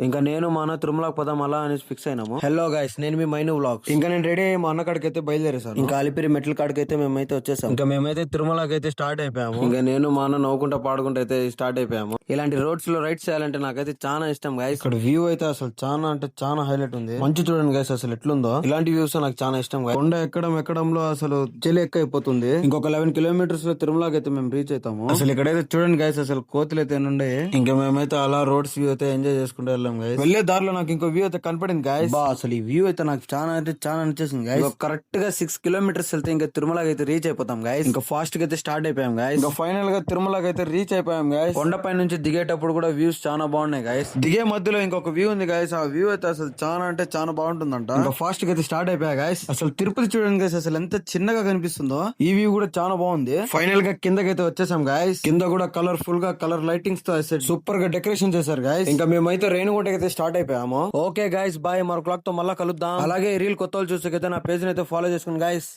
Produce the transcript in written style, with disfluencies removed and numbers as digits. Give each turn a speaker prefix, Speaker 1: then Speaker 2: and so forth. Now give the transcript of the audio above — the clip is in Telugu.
Speaker 1: ఇంకా నేను మా అన్న తిరుమలకి పోదాం అలా అని ఫిక్స్ అయినాము. హలో గైస్, నేను మీ మైను వ్లాగ్స్. ఇంకా నేను రెడీ అయ్యి మా అన్న కాడికి అయితే బయలుదేరేసాను. ఇంకా అలిపిరి మెట్ల కాడికి అయితే మేమైతే వచ్చేసాం. ఇంకా మేమైతే తిరుమలకి అయితే స్టార్ట్ అయిపోయాము. ఇంకా నేను మా అన్న నవ్వుకుంటా పాడుకుంటా అయితే స్టార్ట్ అయిపోయాము. ఇలాంటి రోడ్స్ లో రైడ్స్ చేయాలంటే నాకైతే చాలా ఇష్టం గైస్. ఇక్కడ వ్యూ అయితే అసలు చాలా అంటే చాలా హైలైట్ ఉంది. మంచి చూడండి గైస్ అసలు ఎట్లుందో. ఇలాంటి వ్యూస్ నాకు చాలా ఇష్టం. కొండ ఎక్కడంలో అసలు చెలి ఎక్కువైపోతుంది. ఇంకొక 11 కిలోమీటర్స్ లో తిరుమలకి అయితే మేము రీచ్ అవుతాము. అసలు ఇక్కడైతే చూడండి గైస్ అసలు కోతులు అయితే నుండి ఇంకా మేమైతే అలా రోడ్స్ వ్యూ అయితే ఎంజాయ్ చేసుకుంటూ వెళ్ళాం గైస్. వెళ్లే దారిలో నాకు ఇంకో వ్యూ అయితే కనపడింది గైస్. అసలు ఈ వ్యూ అయితే నాకు చాలా అంటే చాలా నచ్చేసింది గైస్. కరెక్ట్ గా 6 కిలోమీటర్స్ వెళ్తే ఇంకా తిరుమలకి అయితే రీచ్ అయిపోతాం గైస్. ఇంకా ఫాస్ట్ గా అయితే స్టార్ట్ అయిపోయాం గైస్. ఇంకా ఫైనల్ గా తిరుమలకి అయితే రీచ్ అయిపోయాం గైస్. కొండపై నుంచి దిగేటప్పుడు కూడా వ్యూస్ చాలా బాగున్నాయి గైస్. దిగే మధ్యలో ఇంకొక వ్యూ ఉంది గైస్. ఆ వ్యూ అయితే అసలు చాలా అంటే చాలా బాగుంటుందంట. ఇంకా ఫాస్ట్ గా అయితే స్టార్ట్ అయిపోయా గైస్. అసలు తిరుపతి చూడండి గైస్ అసలు ఎంత చిన్నగా కనిపిస్తుందో. ఈ వ్యూ కూడా చాలా బాగుంది. ఫైనల్ గా కిందకైతే వచ్చేసాం గైస్. కింద కూడా కలర్ఫుల్ గా కలర్ లైటింగ్స్ తో సూపర్ గా డెకరేషన్ చేశారు గైస్. ఇంకా మేమైతే రేణిగుంటకి అయితే స్టార్ట్ అయిపోయాము. ఓకే గైస్ బాయ్, మరో క్లాక్ తో మళ్ళా కలుద్దాం. అలాగే రీల్ కొత్త వాళ్ళు చూస్తే నా పేజ్ అయితే ఫాలో చేసుకోండి గైస్.